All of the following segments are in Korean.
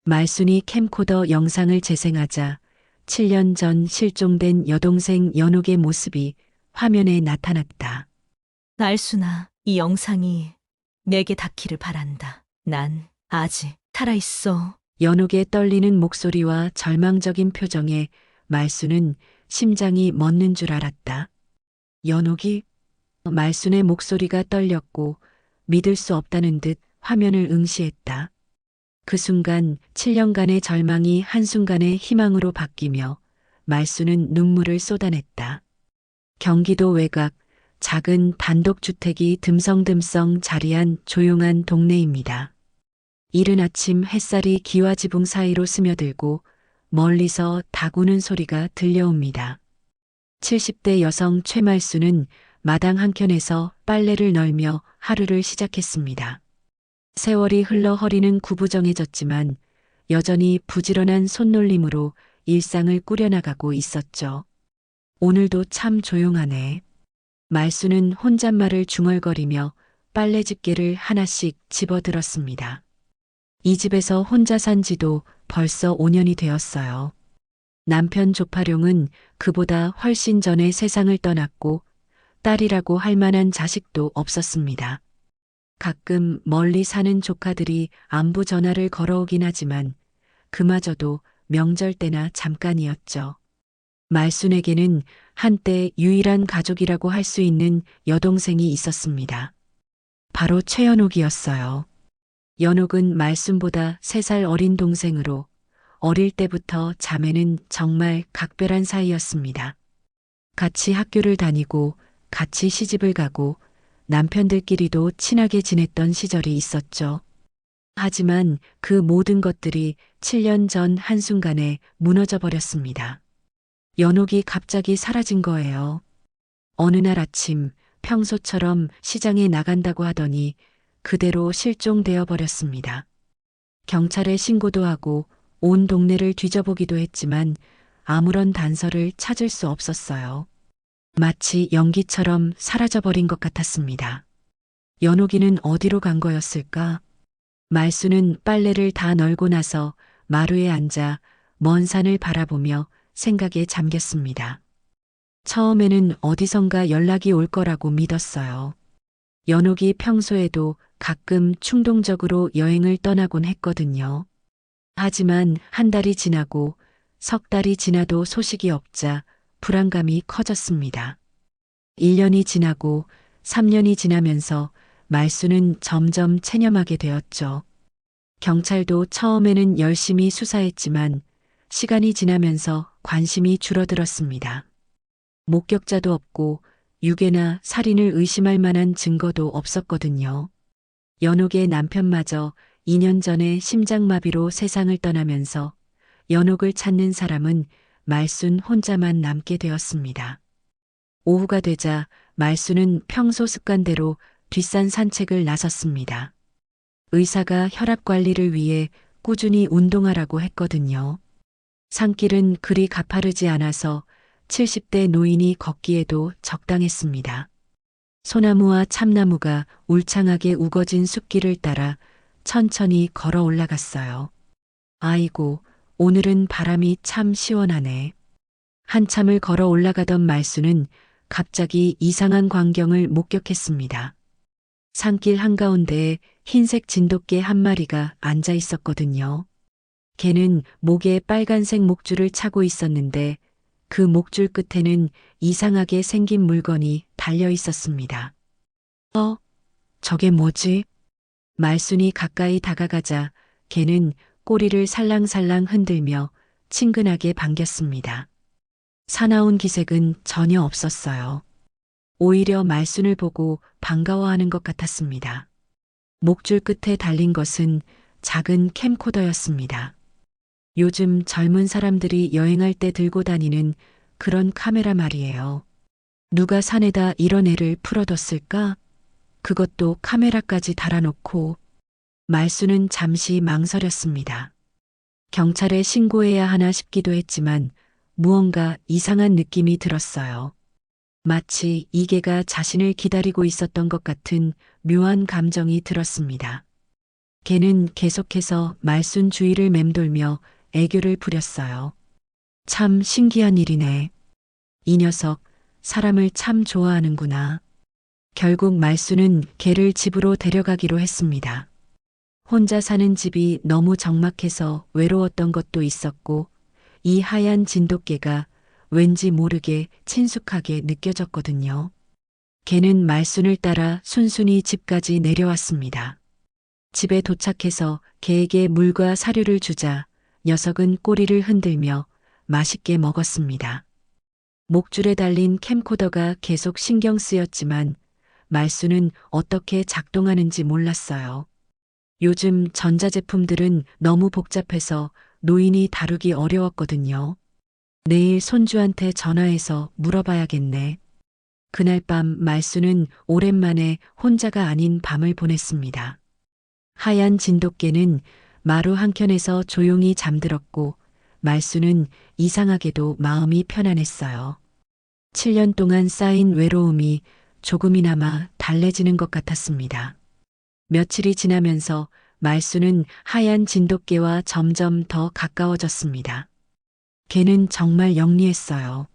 말순이 캠코더 영상을 재생하자 7년 전 실종된 여동생 연옥의 모습이 화면에 나타났다. 날순아, 이 영상이 내게 닿기를 바란다. 난 아직 살아있어. 연옥의 떨리는 목소리와 절망적인 표정에 말순은 심장이 멎는 줄 알았다. 연옥이? 말순의 목소리가 떨렸고 믿을 수 없다는 듯 화면을 응시했다. 그 순간 7년간의 절망이 한순간에 희망으로 바뀌며 말순은 눈물을 쏟아냈다. 경기도 외곽 작은 단독주택이 듬성듬성 자리한 조용한 동네입니다. 이른 아침 햇살이 기와 지붕 사이로 스며들고 멀리서 닭 우는 소리가 들려옵니다. 70대 여성 최말수는 마당 한켠에서 빨래를 널며 하루를 시작했습니다. 세월이 흘러 허리는 구부정해졌지만 여전히 부지런한 손놀림으로 일상을 꾸려나가고 있었죠. 오늘도 참 조용하네. 말수는 혼잣말을 중얼거리며 빨래 집게를 하나씩 집어들었습니다. 이 집에서 혼자 산 지도 벌써 5년이 되었어요. 남편 조파룡은 그보다 훨씬 전에 세상을 떠났고 딸이라고 할 만한 자식도 없었습니다. 가끔 멀리 사는 조카들이 안부 전화를 걸어오긴 하지만 그마저도 명절 때나 잠깐이었죠. 말순에게는 한때 유일한 가족이라고 할 수 있는 여동생이 있었습니다. 바로 최연옥이었어요. 연옥은 말순보다 3살 어린 동생으로 어릴 때부터 자매는 정말 각별한 사이였습니다. 같이 학교를 다니고 같이 시집을 가고 남편들끼리도 친하게 지냈던 시절이 있었죠. 하지만 그 모든 것들이 7년 전 한순간에 무너져 버렸습니다. 연옥이 갑자기 사라진 거예요. 어느 날 아침 평소처럼 시장에 나간다고 하더니 그대로 실종되어 버렸습니다. 경찰에 신고도 하고 온 동네를 뒤져보기도 했지만 아무런 단서를 찾을 수 없었어요. 마치 연기처럼 사라져버린 것 같았습니다. 연옥이는 어디로 간 거였을까? 말수는 빨래를 다 널고 나서 마루에 앉아 먼 산을 바라보며 생각에 잠겼습니다. 처음에는 어디선가 연락이 올 거라고 믿었어요. 연옥이 평소에도 가끔 충동적으로 여행을 떠나곤 했거든요. 하지만 한 달이 지나고 석 달이 지나도 소식이 없자 불안감이 커졌습니다. 1년이 지나고 3년이 지나면서 말수는 점점 체념하게 되었죠. 경찰도 처음에는 열심히 수사했지만 시간이 지나면서 관심이 줄어들었습니다. 목격자도 없고 유괴나 살인을 의심할 만한 증거도 없었거든요. 연옥의 남편마저 2년 전에 심장마비로 세상을 떠나면서 연옥을 찾는 사람은 말순 혼자만 남게 되었습니다. 오후가 되자 말순은 평소 습관대로 뒷산 산책을 나섰습니다. 의사가 혈압 관리를 위해 꾸준히 운동하라고 했거든요. 산길은 그리 가파르지 않아서 70대 노인이 걷기에도 적당했습니다. 소나무와 참나무가 울창하게 우거진 숲길을 따라 천천히 걸어 올라갔어요. 아이고, 오늘은 바람이 참 시원하네. 한참을 걸어 올라가던 말수는 갑자기 이상한 광경을 목격했습니다. 산길 한가운데에 흰색 진돗개 한 마리가 앉아 있었거든요. 개는 목에 빨간색 목줄을 차고 있었는데 그 목줄 끝에는 이상하게 생긴 물건이 달려 있었습니다. 저게 뭐지? 말순이 가까이 다가가자 개는 꼬리를 살랑살랑 흔들며 친근하게 반겼습니다. 사나운 기색은 전혀 없었어요. 오히려 말순을 보고 반가워하는 것 같았습니다. 목줄 끝에 달린 것은 작은 캠코더였습니다. 요즘 젊은 사람들이 여행할 때 들고 다니는 그런 카메라 말이에요. 누가 산에다 이런 애를 풀어뒀을까? 그것도 카메라까지 달아놓고. 말수는 잠시 망설였습니다. 경찰에 신고해야 하나 싶기도 했지만 무언가 이상한 느낌이 들었어요. 마치 이 개가 자신을 기다리고 있었던 것 같은 묘한 감정이 들었습니다. 걔는 계속해서 말순 주위를 맴돌며 애교를 부렸어요. 참 신기한 일이네. 이 녀석 사람을 참 좋아하는구나. 결국 말순은 걔를 집으로 데려가기로 했습니다. 혼자 사는 집이 너무 적막해서 외로웠던 것도 있었고 이 하얀 진돗개가 왠지 모르게 친숙하게 느껴졌거든요. 걔는 말순을 따라 순순히 집까지 내려왔습니다. 집에 도착해서 개에게 물과 사료를 주자 녀석은 꼬리를 흔들며 맛있게 먹었습니다. 목줄에 달린 캠코더가 계속 신경 쓰였지만 말순은 어떻게 작동하는지 몰랐어요. 요즘 전자제품들은 너무 복잡해서 노인이 다루기 어려웠거든요. 내일 손주한테 전화해서 물어봐야겠네. 그날 밤 말순은 오랜만에 혼자가 아닌 밤을 보냈습니다. 하얀 진돗개는 마루 한켠에서 조용히 잠들었고 말순은 이상하게도 마음이 편안했어요. 7년 동안 쌓인 외로움이 조금이나마 달래지는 것 같았습니다. 며칠이 지나면서 말순은 하얀 진돗개와 점점 더 가까워졌습니다. 개는 정말 영리했어요.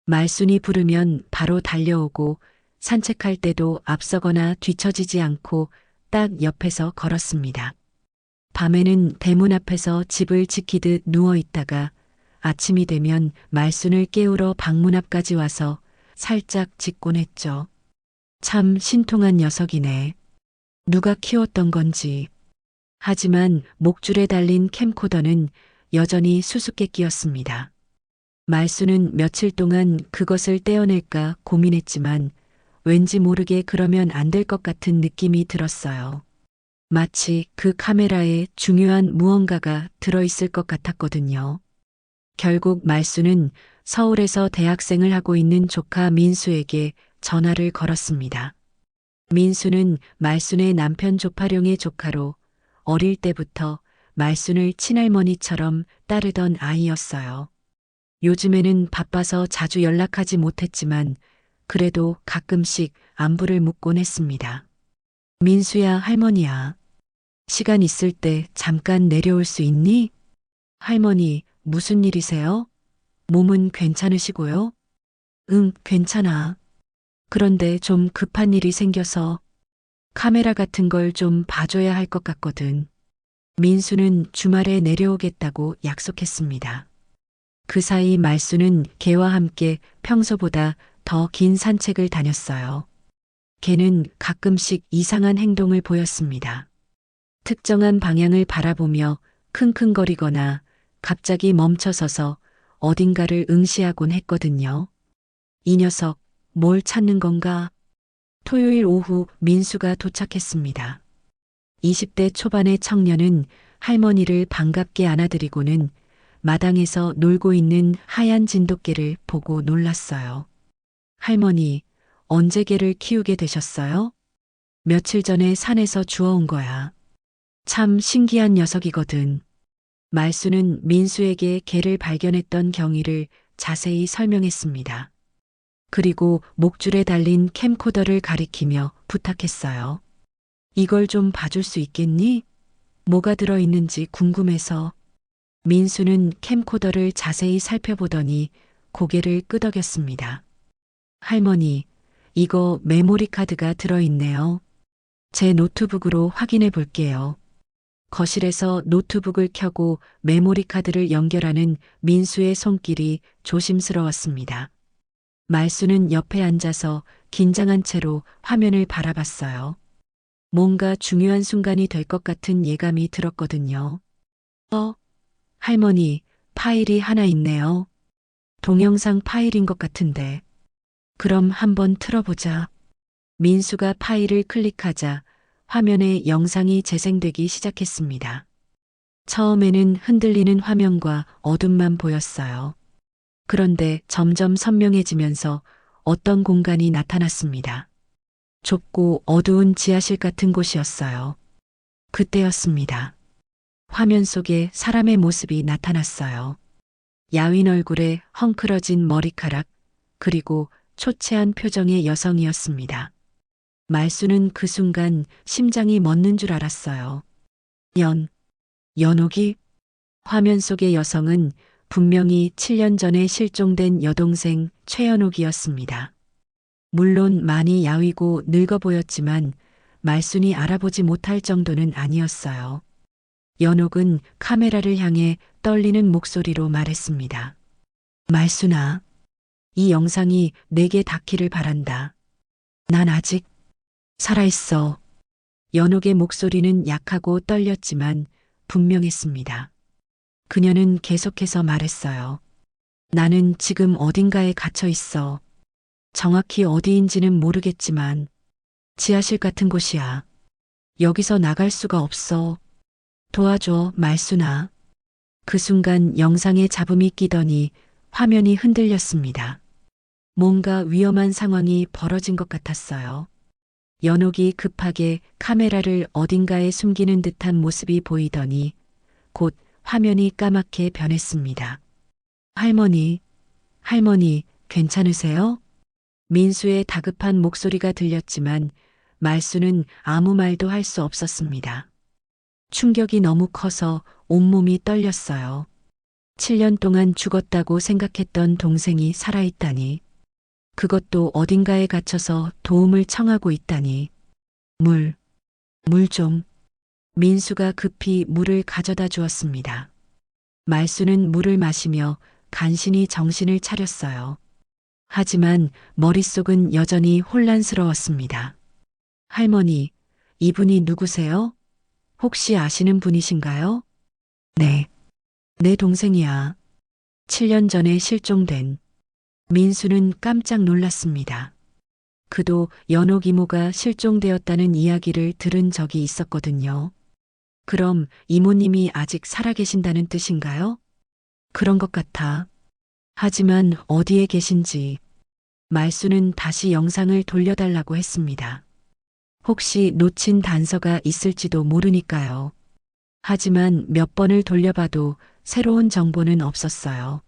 말순이 부르면 바로 달려오고 산책할 때도 앞서거나 뒤처지지 않고 딱 옆에서 걸었습니다. 밤에는 대문 앞에서 집을 지키듯 누워 있다가 아침이 되면 말순을 깨우러 방문 앞까지 와서 살짝 짖곤 했죠. 참 신통한 녀석이네. 누가 키웠던 건지. 하지만 목줄에 달린 캠코더는 여전히 수수께끼였습니다. 말순은 며칠 동안 그것을 떼어낼까 고민했지만 왠지 모르게 그러면 안 될 것 같은 느낌이 들었어요. 마치 그 카메라에 중요한 무언가가 들어있을 것 같았거든요. 결국 말순은 서울에서 대학생을 하고 있는 조카 민수에게 전화를 걸었습니다. 민수는 말순의 남편 조파룡의 조카로 어릴 때부터 말순을 친할머니처럼 따르던 아이였어요. 요즘에는 바빠서 자주 연락하지 못했지만 그래도 가끔씩 안부를 묻곤 했습니다. 민수야, 할머니야. 시간 있을 때 잠깐 내려올 수 있니? 할머니, 무슨 일이세요? 몸은 괜찮으시고요? 응, 괜찮아. 그런데 좀 급한 일이 생겨서 카메라 같은 걸 좀 봐줘야 할 것 같거든. 민수는 주말에 내려오겠다고 약속했습니다. 그 사이 말수는 개와 함께 평소보다 더 긴 산책을 다녔어요. 개는 가끔씩 이상한 행동을 보였습니다. 특정한 방향을 바라보며 킁킁거리거나 갑자기 멈춰서서 어딘가를 응시하곤 했거든요. 이 녀석, 뭘 찾는 건가? 토요일 오후 민수가 도착했습니다. 20대 초반의 청년은 할머니를 반갑게 안아드리고는 마당에서 놀고 있는 하얀 진돗개를 보고 놀랐어요. 할머니, 언제 개를 키우게 되셨어요? 며칠 전에 산에서 주워온 거야. 참 신기한 녀석이거든. 말수는 민수에게 개를 발견했던 경위를 자세히 설명했습니다. 그리고 목줄에 달린 캠코더를 가리키며 부탁했어요. 이걸 좀 봐줄 수 있겠니? 뭐가 들어있는지 궁금해서. 민수는 캠코더를 자세히 살펴보더니 고개를 끄덕였습니다. 할머니, 이거 메모리 카드가 들어있네요. 제 노트북으로 확인해 볼게요. 거실에서 노트북을 켜고 메모리 카드를 연결하는 민수의 손길이 조심스러웠습니다. 말수는 옆에 앉아서 긴장한 채로 화면을 바라봤어요. 뭔가 중요한 순간이 될 것 같은 예감이 들었거든요. 할머니, 파일이 하나 있네요. 동영상 파일인 것 같은데. 그럼 한번 틀어보자. 민수가 파일을 클릭하자 화면에 영상이 재생되기 시작했습니다. 처음에는 흔들리는 화면과 어둠만 보였어요. 그런데 점점 선명해지면서 어떤 공간이 나타났습니다. 좁고 어두운 지하실 같은 곳이었어요. 그때였습니다. 화면 속에 사람의 모습이 나타났어요. 야윈 얼굴에 헝클어진 머리카락, 그리고 초췌한 표정의 여성이었습니다. 말수는 그 순간 심장이 멎는 줄 알았어요. 연옥이? 화면 속의 여성은 분명히 7년 전에 실종된 여동생 최연옥이었습니다. 물론 많이 야위고 늙어 보였지만 말순이 알아보지 못할 정도는 아니었어요. 연옥은 카메라를 향해 떨리는 목소리로 말했습니다. 말순아, 이 영상이 내게 닿기를 바란다. 난 아직 살아있어. 연옥의 목소리는 약하고 떨렸지만 분명했습니다. 그녀는 계속해서 말했어요. 나는 지금 어딘가에 갇혀 있어. 정확히 어디인지는 모르겠지만 지하실 같은 곳이야. 여기서 나갈 수가 없어. 도와줘, 말순아. 그 순간 영상에 잡음이 끼더니 화면이 흔들렸습니다. 뭔가 위험한 상황이 벌어진 것 같았어요. 연옥이 급하게 카메라를 어딘가에 숨기는 듯한 모습이 보이더니 곧 화면이 까맣게 변했습니다. 할머니, 괜찮으세요? 민수의 다급한 목소리가 들렸지만 말수는 아무 말도 할 수 없었습니다. 충격이 너무 커서 온몸이 떨렸어요. 7년 동안 죽었다고 생각했던 동생이 살아있다니. 그것도 어딘가에 갇혀서 도움을 청하고 있다니. 물 좀. 민수가 급히 물을 가져다 주었습니다. 말수는 물을 마시며 간신히 정신을 차렸어요. 하지만 머릿속은 여전히 혼란스러웠습니다. 할머니, 이분이 누구세요? 혹시 아시는 분이신가요? 네, 내 동생이야. 7년 전에 실종된. 민수는 깜짝 놀랐습니다. 그도 연옥 이모가 실종되었다는 이야기를 들은 적이 있었거든요. 그럼 이모님이 아직 살아계신다는 뜻인가요? 그런 것 같아. 하지만 어디에 계신지. 말수는 다시 영상을 돌려달라고 했습니다. 혹시 놓친 단서가 있을지도 모르니까요. 하지만 몇 번을 돌려봐도 새로운 정보는 없었어요.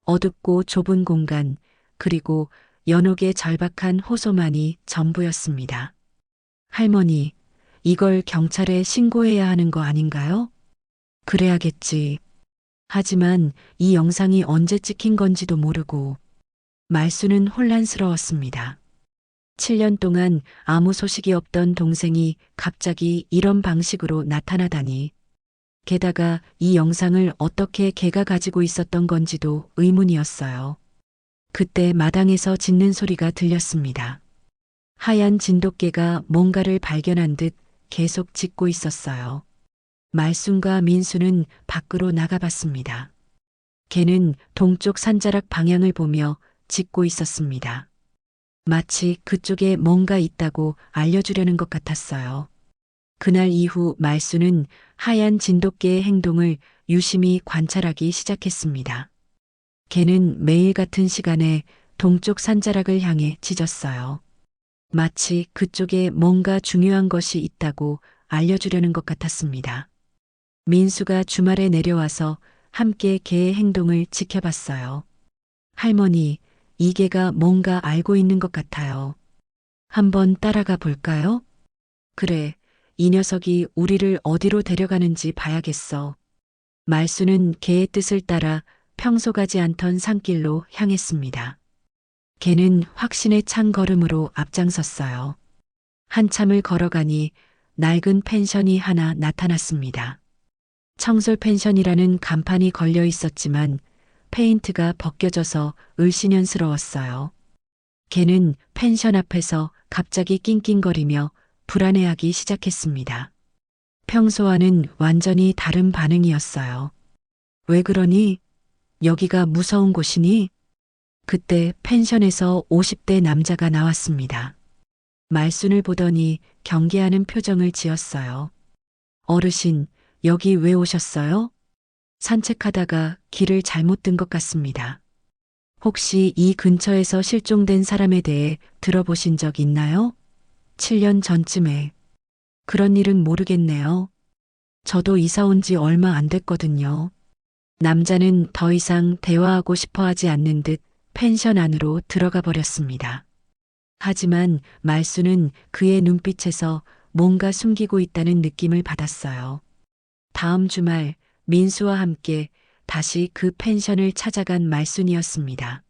어둡고 좁은 공간, 그리고 연옥의 절박한 호소만이 전부였습니다. 할머니, 이걸 경찰에 신고해야 하는 거 아닌가요? 그래야겠지. 하지만 이 영상이 언제 찍힌 건지도 모르고 말수는 혼란스러웠습니다. 7년 동안 아무 소식이 없던 동생이 갑자기 이런 방식으로 나타나다니. 게다가 이 영상을 어떻게 걔가 가지고 있었던 건지도 의문이었어요. 그때 마당에서 짖는 소리가 들렸습니다. 하얀 진돗개가 뭔가를 발견한 듯 계속 짖고 있었어요. 말순과 민수는 밖으로 나가봤습니다. 개는 동쪽 산자락 방향을 보며 짖고 있었습니다. 마치 그쪽에 뭔가 있다고 알려주려는 것 같았어요. 그날 이후 말수는 하얀 진돗개의 행동을 유심히 관찰하기 시작했습니다. 개는 매일 같은 시간에 동쪽 산자락을 향해 짖었어요. 마치 그쪽에 뭔가 중요한 것이 있다고 알려주려는 것 같았습니다. 민수가 주말에 내려와서 함께 개의 행동을 지켜봤어요. 할머니, 이 개가 뭔가 알고 있는 것 같아요. 한번 따라가 볼까요? 그래, 이 녀석이 우리를 어디로 데려가는지 봐야겠어. 말수는 개의 뜻을 따라 평소 가지 않던 산길로 향했습니다. 개는 확신에 찬 걸음으로 앞장섰어요. 한참을 걸어가니 낡은 펜션이 하나 나타났습니다. 청솔 펜션이라는 간판이 걸려 있었지만 페인트가 벗겨져서 을씨년스러웠어요. 개는 펜션 앞에서 갑자기 낑낑거리며 불안해하기 시작했습니다. 평소와는 완전히 다른 반응이었어요. 왜 그러니? 여기가 무서운 곳이니? 그때 펜션에서 50대 남자가 나왔습니다. 말순을 보더니 경계하는 표정을 지었어요. 어르신, 여기 왜 오셨어요? 산책하다가 길을 잘못 든 것 같습니다. 혹시 이 근처에서 실종된 사람에 대해 들어보신 적 있나요? 7년 전쯤에. 그런 일은 모르겠네요. 저도 이사 온 지 얼마 안 됐거든요. 남자는 더 이상 대화하고 싶어 하지 않는 듯 펜션 안으로 들어가 버렸습니다. 하지만 말수는 그의 눈빛에서 뭔가 숨기고 있다는 느낌을 받았어요. 다음 주말 민수와 함께 다시 그 펜션을 찾아간 말순이었습니다.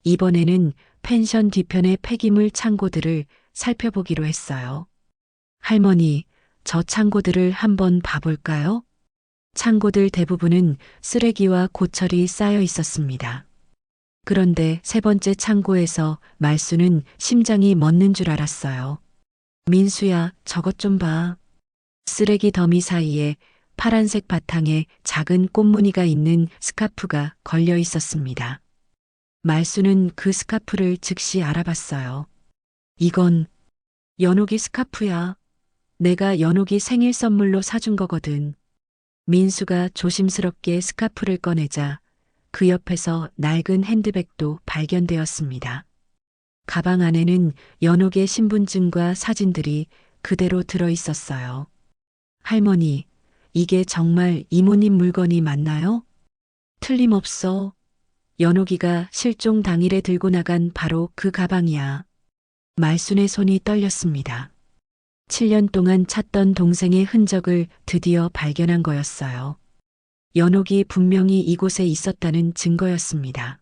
이번에는 펜션 뒤편의 폐기물 창고들을 살펴보기로 했어요. 할머니, 저 창고들을 한번 봐볼까요? 창고들 대부분은 쓰레기와 고철이 쌓여 있었습니다. 그런데 세 번째 창고에서 말수는 심장이 멎는 줄 알았어요. 민수야, 저것 좀 봐. 쓰레기 더미 사이에 파란색 바탕에 작은 꽃무늬가 있는 스카프가 걸려 있었습니다. 말수는 그 스카프를 즉시 알아봤어요. 이건 연옥이 스카프야. 내가 연옥이 생일 선물로 사준 거거든. 민수가 조심스럽게 스카프를 꺼내자 그 옆에서 낡은 핸드백도 발견되었습니다. 가방 안에는 연옥의 신분증과 사진들이 그대로 들어 있었어요. 할머니, 이게 정말 이모님 물건이 맞나요? 틀림없어. 연옥이가 실종 당일에 들고 나간 바로 그 가방이야. 말순의 손이 떨렸습니다. 7년 동안 찾던 동생의 흔적을 드디어 발견한 거였어요. 연옥이 분명히 이곳에 있었다는 증거였습니다.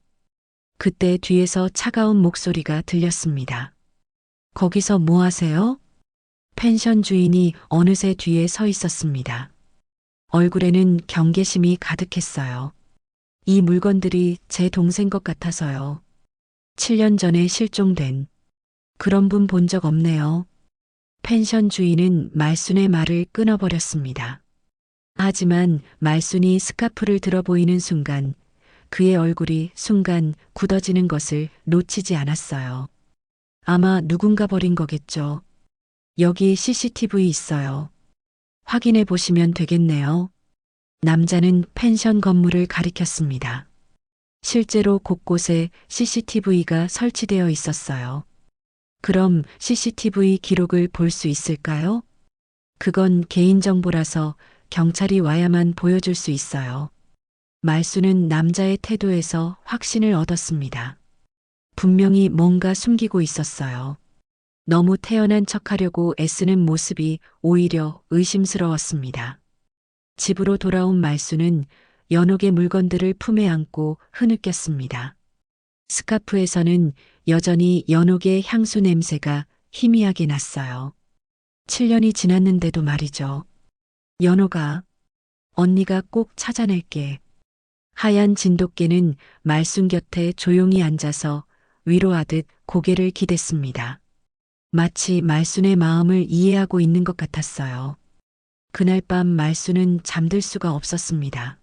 그때 뒤에서 차가운 목소리가 들렸습니다. 거기서 뭐 하세요? 펜션 주인이 어느새 뒤에 서 있었습니다. 얼굴에는 경계심이 가득했어요. 이 물건들이 제 동생 것 같아서요. 7년 전에 실종된 그런 분 본 적 없네요. 펜션 주인은 말순의 말을 끊어버렸습니다. 하지만 말순이 스카프를 들어 보이는 순간 그의 얼굴이 순간 굳어지는 것을 놓치지 않았어요. 아마 누군가 버린 거겠죠. 여기 CCTV 있어요. 확인해 보시면 되겠네요. 남자는 펜션 건물을 가리켰습니다. 실제로 곳곳에 CCTV가 설치되어 있었어요. 그럼 CCTV 기록을 볼 수 있을까요? 그건 개인정보라서 경찰이 와야만 보여줄 수 있어요. 말수는 남자의 태도에서 확신을 얻었습니다. 분명히 뭔가 숨기고 있었어요. 너무 태연한 척하려고 애쓰는 모습이 오히려 의심스러웠습니다. 집으로 돌아온 말수는 연옥의 물건들을 품에 안고 흐느꼈습니다. 스카프에서는 여전히 연옥의 향수 냄새가 희미하게 났어요. 7년이 지났는데도 말이죠. 연옥아, 언니가 꼭 찾아낼게. 하얀 진돗개는 말순 곁에 조용히 앉아서 위로하듯 고개를 기댔습니다. 마치 말순의 마음을 이해하고 있는 것 같았어요. 그날 밤 말순은 잠들 수가 없었습니다.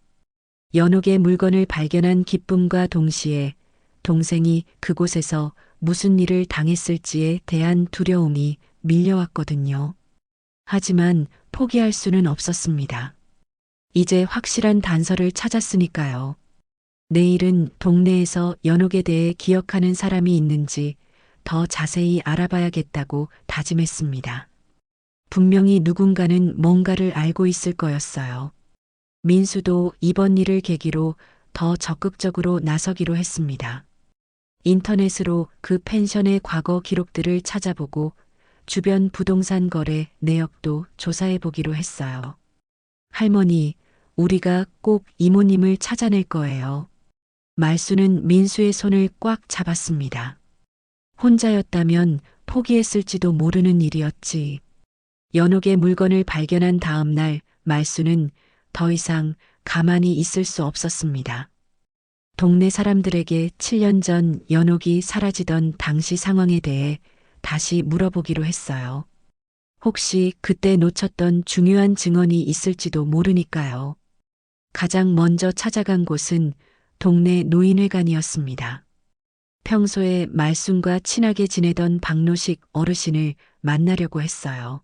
연옥의 물건을 발견한 기쁨과 동시에 동생이 그곳에서 무슨 일을 당했을지에 대한 두려움이 밀려왔거든요. 하지만 포기할 수는 없었습니다. 이제 확실한 단서를 찾았으니까요. 내일은 동네에서 연옥에 대해 기억하는 사람이 있는지 더 자세히 알아봐야겠다고 다짐했습니다. 분명히 누군가는 뭔가를 알고 있을 거였어요. 민수도 이번 일을 계기로 더 적극적으로 나서기로 했습니다. 인터넷으로 그 펜션의 과거 기록들을 찾아보고 주변 부동산 거래 내역도 조사해 보기로 했어요. 할머니, 우리가 꼭 이모님을 찾아낼 거예요. 말수는 민수의 손을 꽉 잡았습니다. 혼자였다면 포기했을지도 모르는 일이었지. 연옥의 물건을 발견한 다음 날 말수는 더 이상 가만히 있을 수 없었습니다. 동네 사람들에게 7년 전 연옥이 사라지던 당시 상황에 대해 다시 물어보기로 했어요. 혹시 그때 놓쳤던 중요한 증언이 있을지도 모르니까요. 가장 먼저 찾아간 곳은 동네 노인회관이었습니다. 평소에 말순과 친하게 지내던 박노식 어르신을 만나려고 했어요.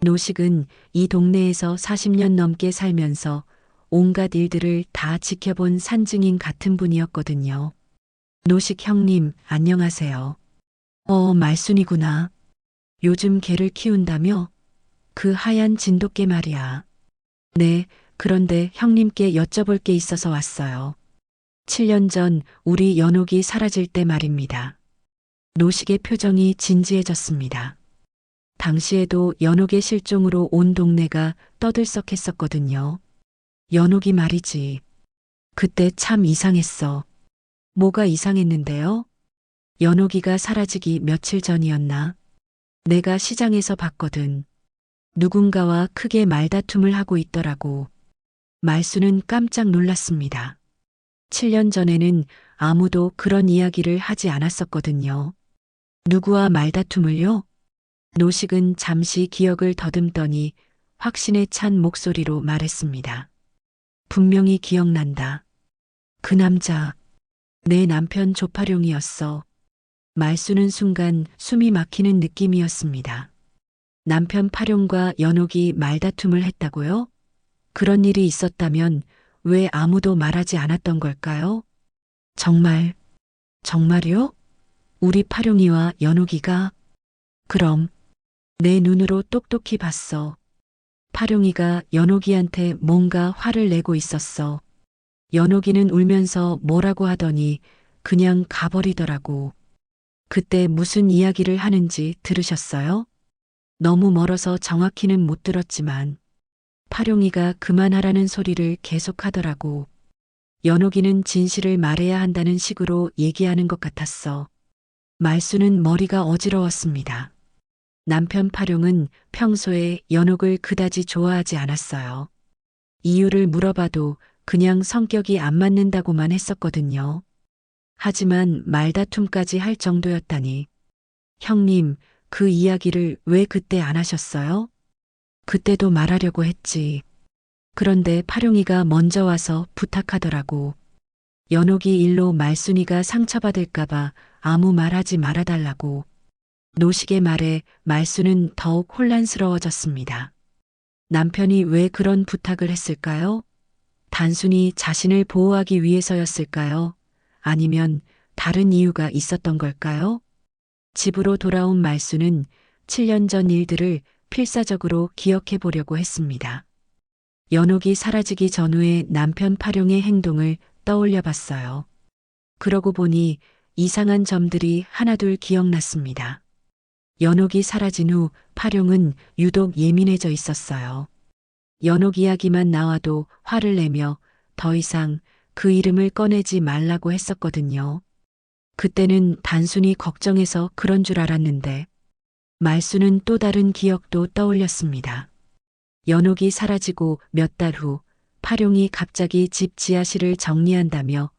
노식은 이 동네에서 40년 넘게 살면서 온갖 일들을 다 지켜본 산증인 같은 분이었거든요. 노식 형님, 안녕하세요. 말순이구나. 요즘 개를 키운다며? 그 하얀 진돗개 말이야. 네, 그런데 형님께 여쭤볼 게 있어서 왔어요. 7년 전 우리 연옥이 사라질 때 말입니다. 노식의 표정이 진지해졌습니다. 당시에도 연옥의 실종으로 온 동네가 떠들썩했었거든요. 연옥이 말이지. 그때 참 이상했어. 뭐가 이상했는데요? 연옥이가 사라지기 며칠 전이었나? 내가 시장에서 봤거든. 누군가와 크게 말다툼을 하고 있더라고. 말수는 깜짝 놀랐습니다. 7년 전에는 아무도 그런 이야기를 하지 않았었거든요. 누구와 말다툼을요? 노식은 잠시 기억을 더듬더니 확신에 찬 목소리로 말했습니다. 분명히 기억난다. 그 남자, 내 남편 조파룡이었어. 말수는 순간 숨이 막히는 느낌이었습니다. 남편 파룡과 연옥이 말다툼을 했다고요? 그런 일이 있었다면 왜 아무도 말하지 않았던 걸까요? 정말요? 우리 파룡이와 연옥이가? 그럼 내 눈으로 똑똑히 봤어. 파룡이가 연옥이한테 뭔가 화를 내고 있었어. 연옥이는 울면서 뭐라고 하더니 그냥 가버리더라고. 그때 무슨 이야기를 하는지 들으셨어요? 너무 멀어서 정확히는 못 들었지만 파룡이가 그만하라는 소리를 계속하더라고. 연옥이는 진실을 말해야 한다는 식으로 얘기하는 것 같았어. 말수는 머리가 어지러웠습니다. 남편 파룡은 평소에 연옥을 그다지 좋아하지 않았어요. 이유를 물어봐도 그냥 성격이 안 맞는다고만 했었거든요. 하지만 말다툼까지 할 정도였다니. 형님, 그 이야기를 왜 그때 안 하셨어요? 그때도 말하려고 했지. 그런데 파룡이가 먼저 와서 부탁하더라고. 연옥이 일로 말순이가 상처받을까봐 아무 말하지 말아달라고. 노식의 말에 말순은 더욱 혼란스러워졌습니다. 남편이 왜 그런 부탁을 했을까요? 단순히 자신을 보호하기 위해서였을까요? 아니면 다른 이유가 있었던 걸까요? 집으로 돌아온 말수는 7년 전 일들을 필사적으로 기억해 보려고 했습니다. 연옥이 사라지기 전후의 남편 파룡의 행동을 떠올려 봤어요. 그러고 보니 이상한 점들이 하나둘 기억났습니다. 연옥이 사라진 후 파룡은 유독 예민해져 있었어요. 연옥 이야기만 나와도 화를 내며 더 이상 그 이름을 꺼내지 말라고 했었거든요. 그때는 단순히 걱정해서 그런 줄 알았는데 말수는 또 다른 기억도 떠올렸습니다. 연옥이 사라지고 몇 달 후 파룡이 갑자기 집 지하실을 정리한다며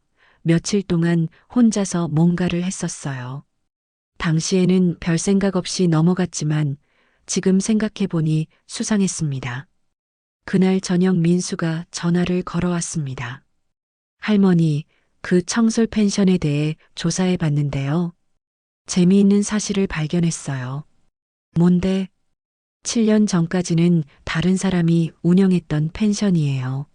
며칠 동안 혼자서 뭔가를 했었어요. 당시에는 별 생각 없이 넘어갔지만 지금 생각해보니 수상했습니다. 그날 저녁 민수가 전화를 걸어왔습니다. 할머니, 그 청솔 펜션에 대해 조사해 봤는데요. 재미있는 사실을 발견했어요. 뭔데? 7년 전까지는 다른 사람이 운영했던 펜션이에요.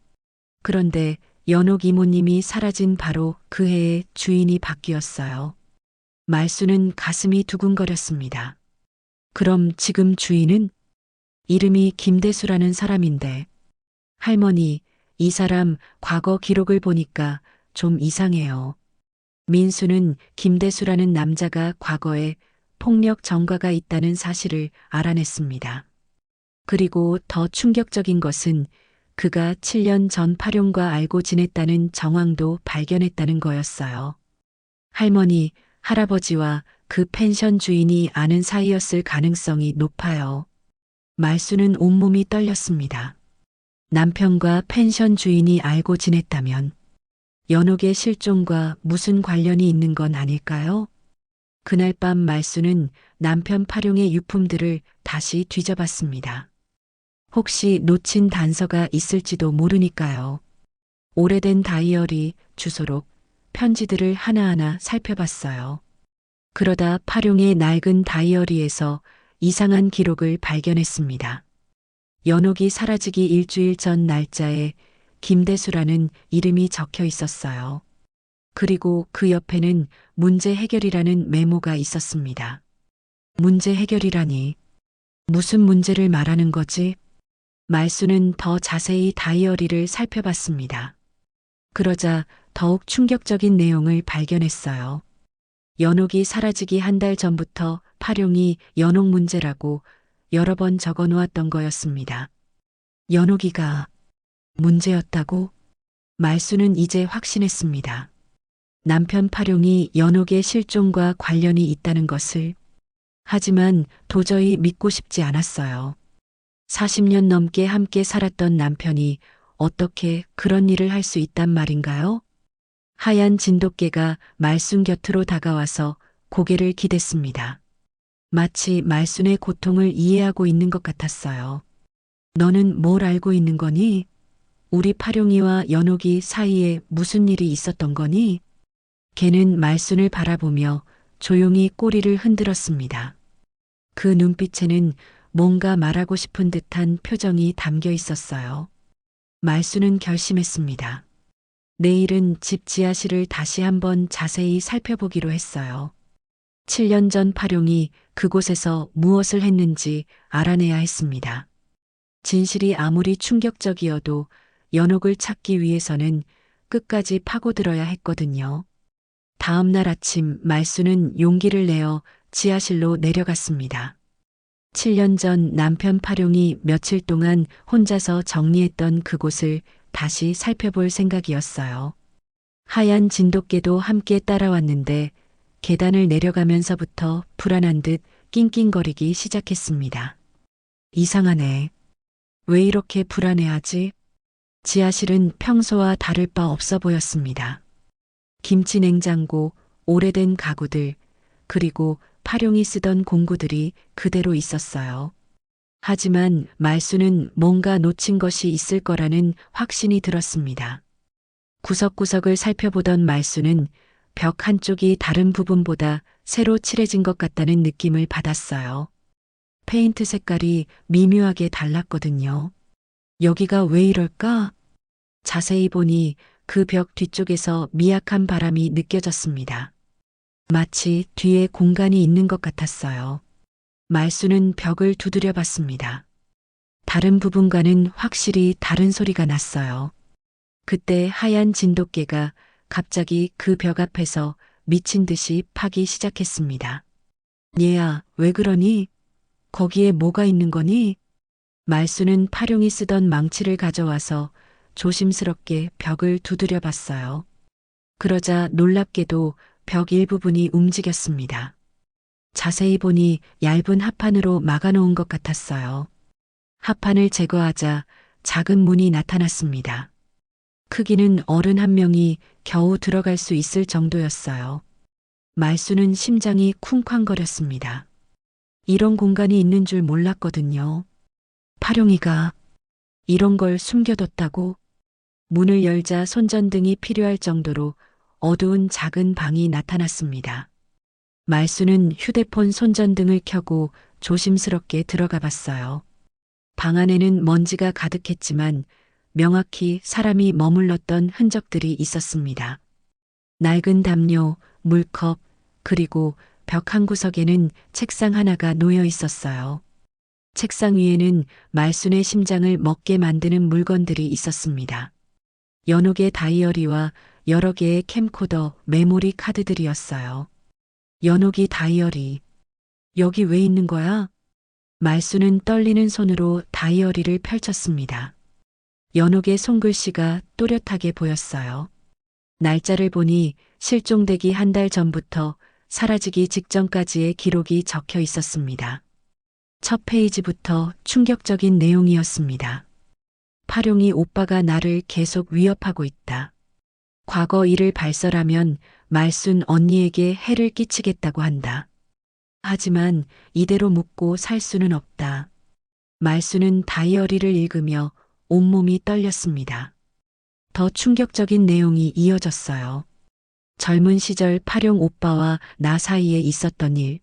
그런데 연옥 이모님이 사라진 바로 그 해에 주인이 바뀌었어요. 말수는 가슴이 두근거렸습니다. 그럼 지금 주인은? 이름이 김대수라는 사람인데, 할머니, 이 사람 과거 기록을 보니까 좀 이상해요. 민수는 김대수라는 남자가 과거에 폭력 전과가 있다는 사실을 알아냈습니다. 그리고 더 충격적인 것은 그가 7년 전 파룡과 알고 지냈다는 정황도 발견했다는 거였어요. 할머니, 할아버지와 그 펜션 주인이 아는 사이였을 가능성이 높아요. 말수는 온몸이 떨렸습니다. 남편과 펜션 주인이 알고 지냈다면 연옥의 실종과 무슨 관련이 있는 건 아닐까요? 그날 밤 말수는 남편 파룡의 유품들을 다시 뒤져봤습니다. 혹시 놓친 단서가 있을지도 모르니까요. 오래된 다이어리, 주소록, 편지들을 하나하나 살펴봤어요. 그러다 파룡의 낡은 다이어리에서 이상한 기록을 발견했습니다. 연옥이 사라지기 일주일 전 날짜에 김대수라는 이름이 적혀 있었어요. 그리고 그 옆에는 문제 해결이라는 메모가 있었습니다. 문제 해결이라니 무슨 문제를 말하는 거지? 말수는 더 자세히 다이어리를 살펴봤습니다. 그러자 더욱 충격적인 내용을 발견했어요. 연옥이 사라지기 한 달 전부터 파룡이 연옥 문제라고 여러 번 적어 놓았던 거였습니다. 연옥이가 문제였다고? 말수는 이제 확신했습니다. 남편 파룡이 연옥의 실종과 관련이 있다는 것을. 하지만 도저히 믿고 싶지 않았어요. 40년 넘게 함께 살았던 남편이 어떻게 그런 일을 할 수 있단 말인가요? 하얀 진돗개가 말순 곁으로 다가와서 고개를 기댔습니다. 마치 말순의 고통을 이해하고 있는 것 같았어요. 너는 뭘 알고 있는 거니? 우리 파룡이와 연옥이 사이에 무슨 일이 있었던 거니? 걔는 말순을 바라보며 조용히 꼬리를 흔들었습니다. 그 눈빛에는 뭔가 말하고 싶은 듯한 표정이 담겨 있었어요. 말순은 결심했습니다. 내일은 집 지하실을 다시 한번 자세히 살펴보기로 했어요. 7년 전 파룡이 그곳에서 무엇을 했는지 알아내야 했습니다. 진실이 아무리 충격적이어도 연옥을 찾기 위해서는 끝까지 파고들어야 했거든요. 다음 날 아침 말수는 용기를 내어 지하실로 내려갔습니다. 7년 전 남편 파룡이 며칠 동안 혼자서 정리했던 그곳을 다시 살펴볼 생각이었어요. 하얀 진돗개도 함께 따라왔는데 계단을 내려가면서부터 불안한 듯 낑낑거리기 시작했습니다. 이상하네. 왜 이렇게 불안해하지? 지하실은 평소와 다를 바 없어 보였습니다. 김치 냉장고, 오래된 가구들, 그리고 파룡이 쓰던 공구들이 그대로 있었어요. 하지만 말수는 뭔가 놓친 것이 있을 거라는 확신이 들었습니다. 구석구석을 살펴보던 말수는 벽 한쪽이 다른 부분보다 새로 칠해진 것 같다는 느낌을 받았어요. 페인트 색깔이 미묘하게 달랐거든요. 여기가 왜 이럴까? 자세히 보니 그 벽 뒤쪽에서 미약한 바람이 느껴졌습니다. 마치 뒤에 공간이 있는 것 같았어요. 말수는 벽을 두드려 봤습니다. 다른 부분과는 확실히 다른 소리가 났어요. 그때 하얀 진돗개가 갑자기 그 벽 앞에서 미친 듯이 파기 시작했습니다. 얘야, 왜 그러니? 거기에 뭐가 있는 거니? 말수는 파룡이 쓰던 망치를 가져와서 조심스럽게 벽을 두드려 봤어요. 그러자 놀랍게도 벽 일부분이 움직였습니다. 자세히 보니 얇은 합판으로 막아놓은 것 같았어요. 합판을 제거하자 작은 문이 나타났습니다. 크기는 어른 한 명이 겨우 들어갈 수 있을 정도였어요. 말수는 심장이 쿵쾅거렸습니다. 이런 공간이 있는 줄 몰랐거든요. 파룡이가 이런 걸 숨겨뒀다고? 문을 열자 손전등이 필요할 정도로 어두운 작은 방이 나타났습니다. 말수는 휴대폰 손전등을 켜고 조심스럽게 들어가 봤어요. 방 안에는 먼지가 가득했지만 명확히 사람이 머물렀던 흔적들이 있었습니다. 낡은 담요, 물컵, 그리고 벽 한 구석에는 책상 하나가 놓여 있었어요. 책상 위에는 말순의 심장을 먹게 만드는 물건들이 있었습니다. 연옥의 다이어리와 여러 개의 캠코더, 메모리 카드들이었어요. 연옥이 다이어리. 여기 왜 있는 거야? 말수는 떨리는 손으로 다이어리를 펼쳤습니다. 연옥의 손글씨가 또렷하게 보였어요. 날짜를 보니 실종되기 한 달 전부터 사라지기 직전까지의 기록이 적혀 있었습니다. 첫 페이지부터 충격적인 내용이었습니다. 파룡이 오빠가 나를 계속 위협하고 있다. 과거 일을 발설하면 말순 언니에게 해를 끼치겠다고 한다. 하지만 이대로 묵고 살 수는 없다. 말순은 다이어리를 읽으며 온몸이 떨렸습니다. 더 충격적인 내용이 이어졌어요. 젊은 시절 파룡 오빠와 나 사이에 있었던 일.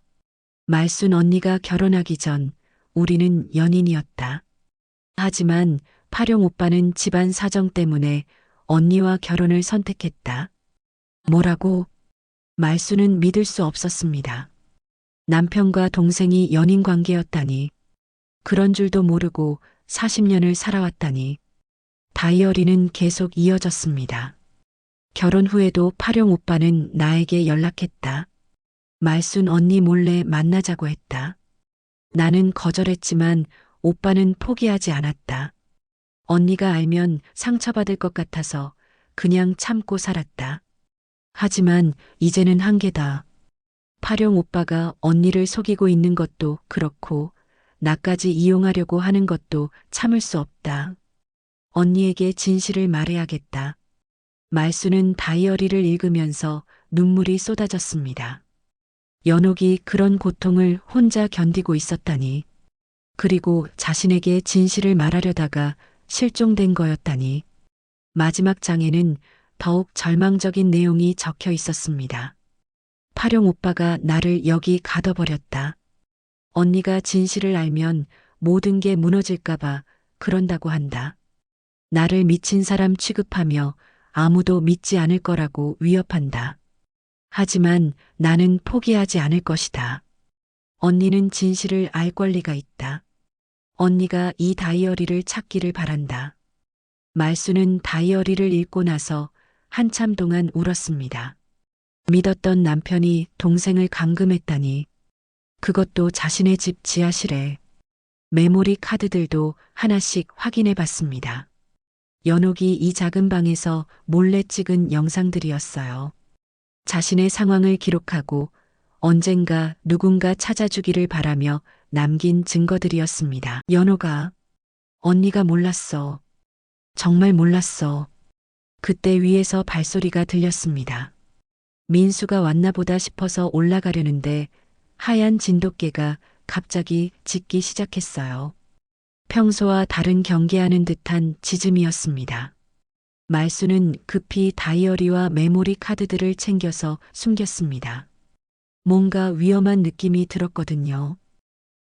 말순 언니가 결혼하기 전 우리는 연인이었다. 하지만 파룡 오빠는 집안 사정 때문에 언니와 결혼을 선택했다. 뭐라고? 말수는 믿을 수 없었습니다. 남편과 동생이 연인 관계였다니. 그런 줄도 모르고 40년을 살아왔다니. 다이어리는 계속 이어졌습니다. 결혼 후에도 파룡 오빠는 나에게 연락했다. 말순 언니 몰래 만나자고 했다. 나는 거절했지만 오빠는 포기하지 않았다. 언니가 알면 상처받을 것 같아서 그냥 참고 살았다. 하지만 이제는 한계다. 파령 오빠가 언니를 속이고 있는 것도 그렇고 나까지 이용하려고 하는 것도 참을 수 없다. 언니에게 진실을 말해야겠다. 말수는 다이어리를 읽으면서 눈물이 쏟아졌습니다. 연옥이 그런 고통을 혼자 견디고 있었다니. 그리고 자신에게 진실을 말하려다가 실종된 거였다니. 마지막 장에는 더욱 절망적인 내용이 적혀 있었습니다. 파령 오빠가 나를 여기 가둬버렸다. 언니가 진실을 알면 모든 게 무너질까봐 그런다고 한다. 나를 미친 사람 취급하며 아무도 믿지 않을 거라고 위협한다. 하지만 나는 포기하지 않을 것이다. 언니는 진실을 알 권리가 있다. 언니가 이 다이어리를 찾기를 바란다. 말수는 다이어리를 읽고 나서 한참 동안 울었습니다. 믿었던 남편이 동생을 감금했다니. 그것도 자신의 집 지하실에. 메모리 카드들도 하나씩 확인해 봤습니다. 연옥이 이 작은 방에서 몰래 찍은 영상들이었어요. 자신의 상황을 기록하고 언젠가 누군가 찾아주기를 바라며 남긴 증거들이었습니다. 연옥아, 언니가 몰랐어. 정말 몰랐어. 그때 위에서 발소리가 들렸습니다. 민수가 왔나 보다 싶어서 올라가려는데 하얀 진돗개가 갑자기 짖기 시작했어요. 평소와 다른 경계하는 듯한 짖음이었습니다. 말수는 급히 다이어리와 메모리 카드들을 챙겨서 숨겼습니다. 뭔가 위험한 느낌이 들었거든요.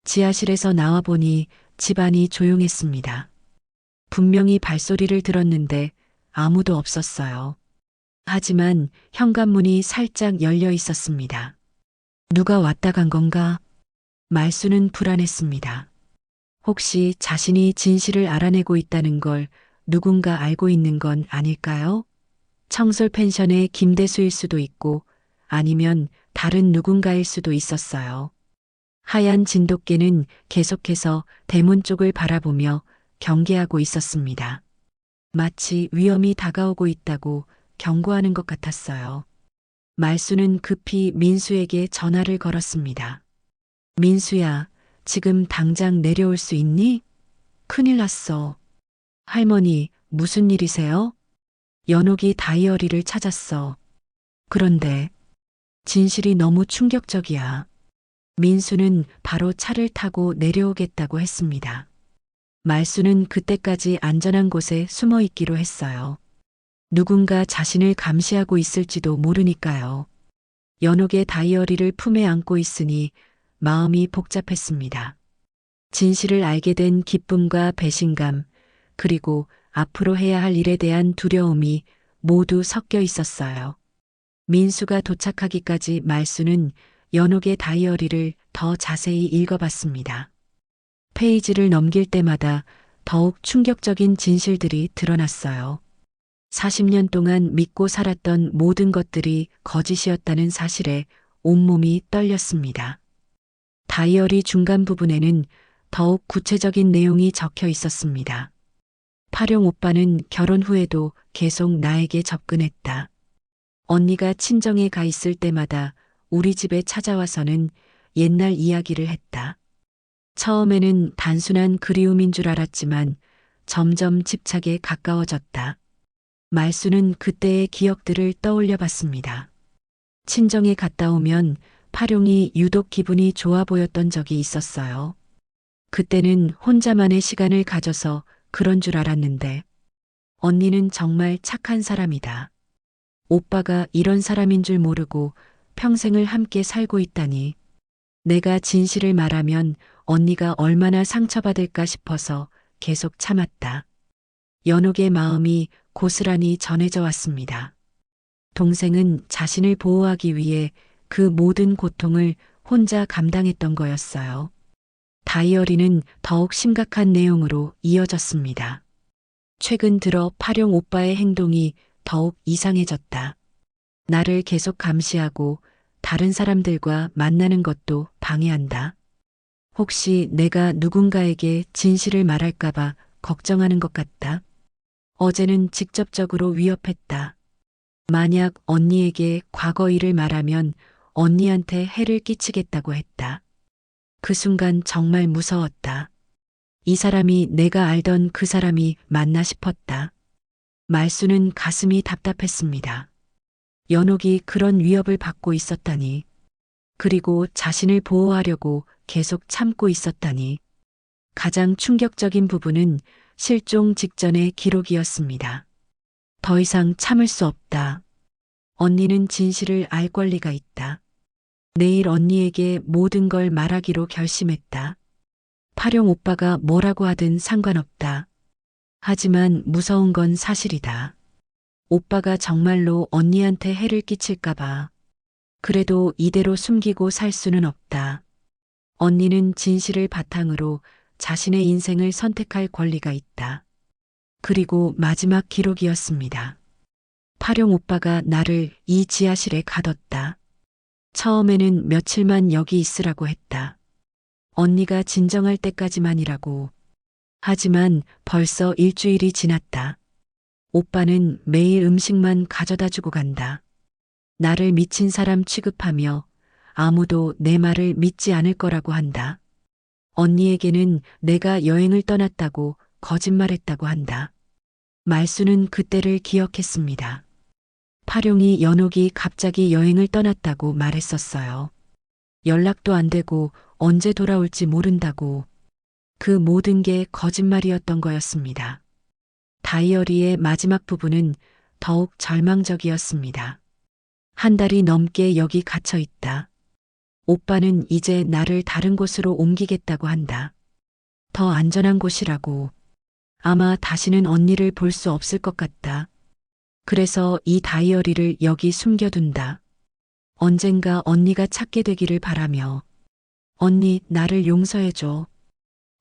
지하실에서 나와보니 집안이 조용했습니다. 분명히 발소리를 들었는데 아무도 없었어요. 하지만 현관문이 살짝 열려 있었습니다. 누가 왔다 간 건가? 말수는 불안했습니다. 혹시 자신이 진실을 알아내고 있다는 걸 누군가 알고 있는 건 아닐까요? 청솔 펜션의 김대수일 수도 있고 아니면 다른 누군가일 수도 있었어요. 하얀 진돗개는 계속해서 대문 쪽을 바라보며 경계하고 있었습니다. 마치 위험이 다가오고 있다고 경고하는 것 같았어요. 말수는 급히 민수에게 전화를 걸었습니다. 민수야, 지금 당장 내려올 수 있니? 큰일 났어. 할머니, 무슨 일이세요? 연옥이 다이어리를 찾았어. 그런데 진실이 너무 충격적이야. 민수는 바로 차를 타고 내려오겠다고 했습니다. 말수는 그때까지 안전한 곳에 숨어 있기로 했어요. 누군가 자신을 감시하고 있을지도 모르니까요. 연옥의 다이어리를 품에 안고 있으니 마음이 복잡했습니다. 진실을 알게 된 기쁨과 배신감, 그리고 앞으로 해야 할 일에 대한 두려움이 모두 섞여 있었어요. 민수가 도착하기까지 말수는 연옥의 다이어리를 더 자세히 읽어봤습니다. 페이지를 넘길 때마다 더욱 충격적인 진실들이 드러났어요. 40년 동안 믿고 살았던 모든 것들이 거짓이었다는 사실에 온몸이 떨렸습니다. 다이어리 중간 부분에는 더욱 구체적인 내용이 적혀 있었습니다. 파령 오빠는 결혼 후에도 계속 나에게 접근했다. 언니가 친정에 가 있을 때마다 우리 집에 찾아와서는 옛날 이야기를 했다. 처음에는 단순한 그리움인 줄 알았지만 점점 집착에 가까워졌다. 말수는 그때의 기억들을 떠올려 봤습니다. 친정에 갔다 오면 파룡이 유독 기분이 좋아 보였던 적이 있었어요. 그때는 혼자만의 시간을 가져서 그런 줄 알았는데 언니는 정말 착한 사람이다. 오빠가 이런 사람인 줄 모르고 평생을 함께 살고 있다니. 내가 진실을 말하면 언니가 얼마나 상처받을까 싶어서 계속 참았다. 연옥의 마음이 고스란히 전해져 왔습니다. 동생은 자신을 보호하기 위해 그 모든 고통을 혼자 감당했던 거였어요. 다이어리는 더욱 심각한 내용으로 이어졌습니다. 최근 들어 파룡 오빠의 행동이 더욱 이상해졌다. 나를 계속 감시하고 다른 사람들과 만나는 것도 방해한다. 혹시 내가 누군가에게 진실을 말할까봐 걱정하는 것 같다. 어제는 직접적으로 위협했다. 만약 언니에게 과거 일을 말하면 언니한테 해를 끼치겠다고 했다. 그 순간 정말 무서웠다. 이 사람이 내가 알던 그 사람이 맞나 싶었다. 말수는 가슴이 답답했습니다. 연옥이 그런 위협을 받고 있었다니. 그리고 자신을 보호하려고 계속 참고 있었다니. 가장 충격적인 부분은 실종 직전의 기록이었습니다. 더 이상 참을 수 없다. 언니는 진실을 알 권리가 있다. 내일 언니에게 모든 걸 말하기로 결심했다. 파룡 오빠가 뭐라고 하든 상관없다. 하지만 무서운 건 사실이다. 오빠가 정말로 언니한테 해를 끼칠까봐. 그래도 이대로 숨기고 살 수는 없다. 언니는 진실을 바탕으로 자신의 인생을 선택할 권리가 있다. 그리고 마지막 기록이었습니다. 파룡 오빠가 나를 이 지하실에 가뒀다. 처음에는 며칠만 여기 있으라고 했다. 언니가 진정할 때까지만이라고. 하지만 벌써 일주일이 지났다. 오빠는 매일 음식만 가져다 주고 간다. 나를 미친 사람 취급하며 아무도 내 말을 믿지 않을 거라고 한다. 언니에게는 내가 여행을 떠났다고 거짓말했다고 한다. 말수는 그때를 기억했습니다. 파룡이 연옥이 갑자기 여행을 떠났다고 말했었어요. 연락도 안 되고 언제 돌아올지 모른다고. 그 모든 게 거짓말이었던 거였습니다. 다이어리의 마지막 부분은 더욱 절망적이었습니다. 한 달이 넘게 여기 갇혀 있다. 오빠는 이제 나를 다른 곳으로 옮기겠다고 한다. 더 안전한 곳이라고. 아마 다시는 언니를 볼 수 없을 것 같다. 그래서 이 다이어리를 여기 숨겨둔다. 언젠가 언니가 찾게 되기를 바라며. 언니, 나를 용서해줘.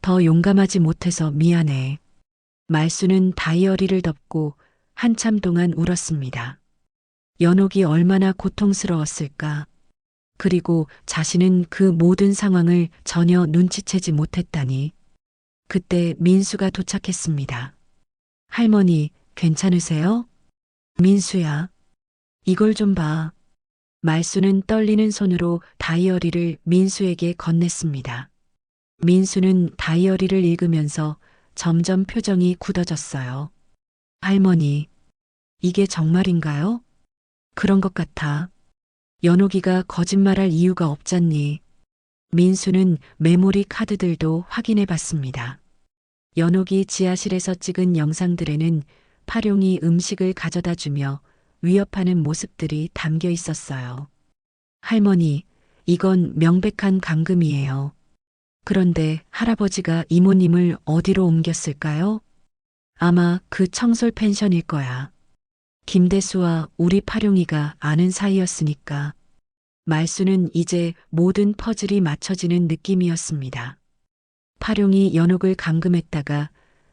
더 용감하지 못해서 미안해. 말수는 다이어리를 덮고 한참 동안 울었습니다. 연옥이 얼마나 고통스러웠을까. 그리고 자신은 그 모든 상황을 전혀 눈치채지 못했다니. 그때 민수가 도착했습니다. 할머니, 괜찮으세요? 민수야, 이걸 좀 봐. 말수는 떨리는 손으로 다이어리를 민수에게 건넸습니다. 민수는 다이어리를 읽으면서 점점 표정이 굳어졌어요. 할머니, 이게 정말인가요? 그런 것 같아. 연옥이가 거짓말할 이유가 없잖니. 민수는 메모리 카드들도 확인해 봤습니다. 연옥이 지하실에서 찍은 영상들에는 파룡이 음식을 가져다 주며 위협하는 모습들이 담겨 있었어요. 할머니, 이건 명백한 감금이에요. 그런데 할아버지가 이모님을 어디로 옮겼을까요? 아마 그 청솔 펜션일 거야. 김대수와 우리 파룡이가 아는 사이였으니까. 말수는 이제 모든 퍼즐이 맞춰지는 느낌이었습니다. 파룡이 연옥을 감금했다가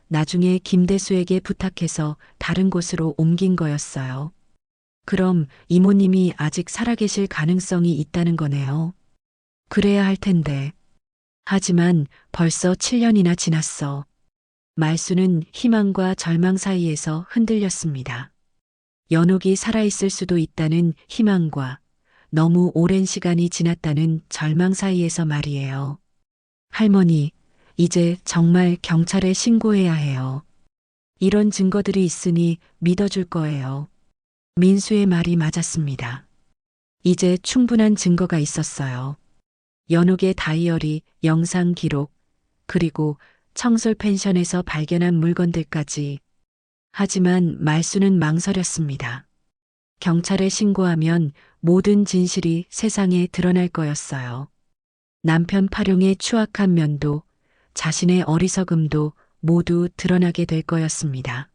나중에 김대수에게 부탁해서 다른 곳으로 옮긴 거였어요. 그럼 이모님이 아직 살아계실 가능성이 있다는 거네요. 그래야 할 텐데. 하지만 벌써 7년이나 지났어. 말수는 희망과 절망 사이에서 흔들렸습니다. 연옥이 살아있을 수도 있다는 희망과 너무 오랜 시간이 지났다는 절망 사이에서 말이에요. 할머니, 이제 정말 경찰에 신고해야 해요. 이런 증거들이 있으니 믿어줄 거예요. 민수의 말이 맞았습니다. 이제 충분한 증거가 있었어요. 연옥의 다이어리, 영상 기록, 그리고 청솔 펜션에서 발견한 물건들까지. 하지만 말수는 망설였습니다. 경찰에 신고하면 모든 진실이 세상에 드러날 거였어요. 남편 파룡의 추악한 면도 자신의 어리석음도 모두 드러나게 될 거였습니다.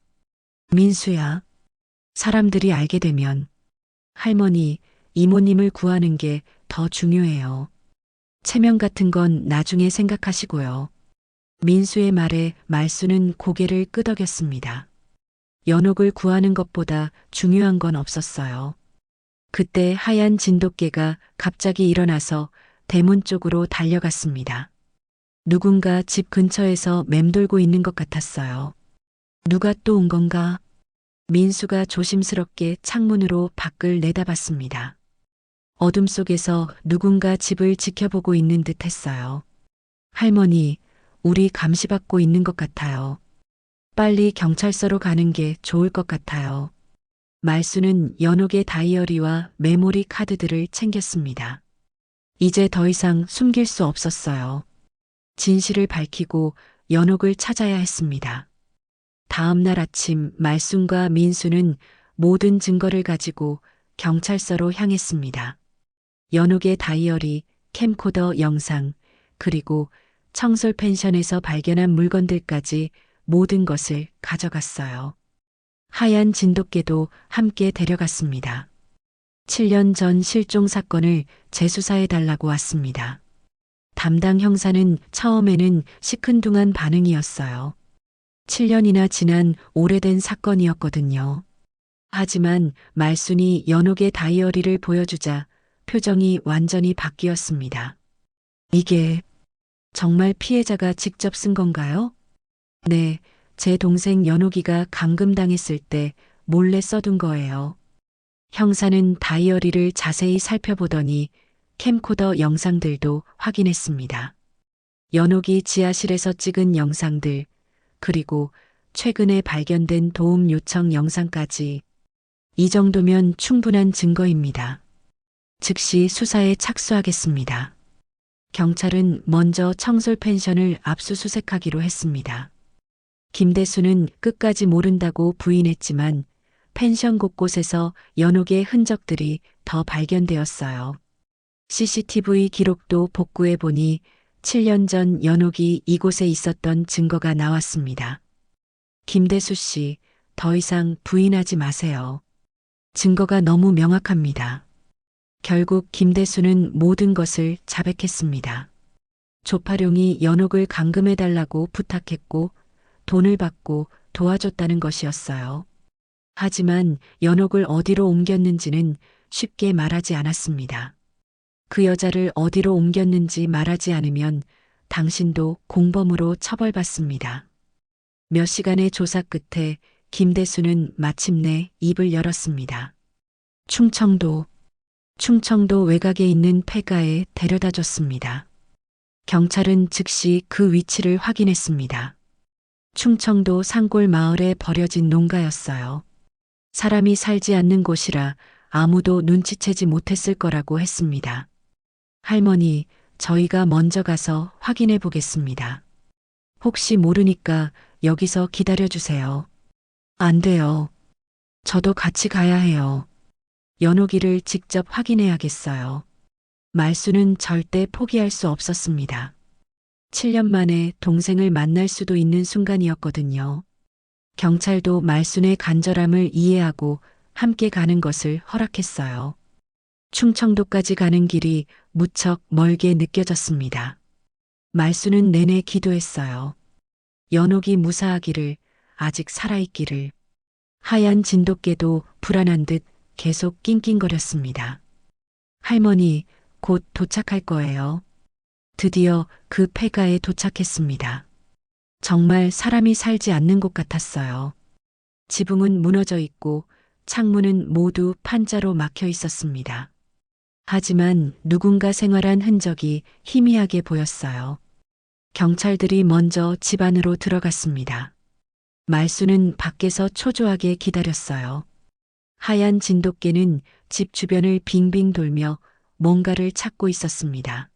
민수야, 사람들이 알게 되면 할머니, 이모님을 구하는 게 더 중요해요. 체면 같은 건 나중에 생각하시고요. 민수의 말에 말수는 고개를 끄덕였습니다. 연옥을 구하는 것보다 중요한 건 없었어요. 그때 하얀 진돗개가 갑자기 일어나서 대문 쪽으로 달려갔습니다. 누군가 집 근처에서 맴돌고 있는 것 같았어요. 누가 또 온 건가? 민수가 조심스럽게 창문으로 밖을 내다봤습니다. 어둠 속에서 누군가 집을 지켜보고 있는 듯 했어요. 할머니, 우리 감시받고 있는 것 같아요. 빨리 경찰서로 가는 게 좋을 것 같아요. 말수는 연옥의 다이어리와 메모리 카드들을 챙겼습니다. 이제 더 이상 숨길 수 없었어요. 진실을 밝히고 연옥을 찾아야 했습니다. 다음 날 아침 말순과 민수는 모든 증거를 가지고 경찰서로 향했습니다. 연옥의 다이어리, 캠코더 영상, 그리고 청솔 펜션에서 발견한 물건들까지 모든 것을 가져갔어요. 하얀 진돗개도 함께 데려갔습니다. 7년 전 실종 사건을 재수사해 달라고 왔습니다. 담당 형사는 처음에는 시큰둥한 반응이었어요. 7년이나 지난 오래된 사건이었거든요. 하지만 말순이 연옥의 다이어리를 보여주자 표정이 완전히 바뀌었습니다. 이게 정말 피해자가 직접 쓴 건가요? 네, 제 동생 연옥이가 감금당했을 때 몰래 써둔 거예요. 형사는 다이어리를 자세히 살펴보더니 캠코더 영상들도 확인했습니다. 연옥이 지하실에서 찍은 영상들, 그리고 최근에 발견된 도움 요청 영상까지 이 정도면 충분한 증거입니다. 즉시 수사에 착수하겠습니다. 경찰은 먼저 청솔 펜션을 압수수색하기로 했습니다. 김대수는 끝까지 모른다고 부인했지만 펜션 곳곳에서 연옥의 흔적들이 더 발견되었어요. CCTV 기록도 복구해 보니 7년 전 연옥이 이곳에 있었던 증거가 나왔습니다. 김대수 씨, 더 이상 부인하지 마세요. 증거가 너무 명확합니다. 결국 김대수는 모든 것을 자백했습니다. 조파룡이 연옥을 감금해달라고 부탁했고 돈을 받고 도와줬다는 것이었어요. 하지만 연옥을 어디로 옮겼는지는 쉽게 말하지 않았습니다. 그 여자를 어디로 옮겼는지 말하지 않으면 당신도 공범으로 처벌받습니다. 몇 시간의 조사 끝에 김대수는 마침내 입을 열었습니다. 충청도 외곽에 있는 폐가에 데려다 줬습니다. 경찰은 즉시 그 위치를 확인했습니다. 충청도 산골 마을에 버려진 농가였어요. 사람이 살지 않는 곳이라 아무도 눈치채지 못했을 거라고 했습니다. 할머니, 저희가 먼저 가서 확인해 보겠습니다. 혹시 모르니까 여기서 기다려 주세요. 안 돼요. 저도 같이 가야 해요. 연옥이를 직접 확인해야겠어요. 말수는 절대 포기할 수 없었습니다. 7년 만에 동생을 만날 수도 있는 순간이었거든요. 경찰도 말순의 간절함을 이해하고 함께 가는 것을 허락했어요. 충청도까지 가는 길이 무척 멀게 느껴졌습니다. 말순은 내내 기도했어요. 연옥이 무사하기를, 아직 살아있기를. 하얀 진돗개도 불안한 듯 계속 낑낑거렸습니다. 할머니, 곧 도착할 거예요. 드디어 그 폐가에 도착했습니다. 정말 사람이 살지 않는 곳 같았어요. 지붕은 무너져 있고 창문은 모두 판자로 막혀 있었습니다. 하지만 누군가 생활한 흔적이 희미하게 보였어요. 경찰들이 먼저 집 안으로 들어갔습니다. 말수는 밖에서 초조하게 기다렸어요. 하얀 진돗개는 집 주변을 빙빙 돌며 뭔가를 찾고 있었습니다.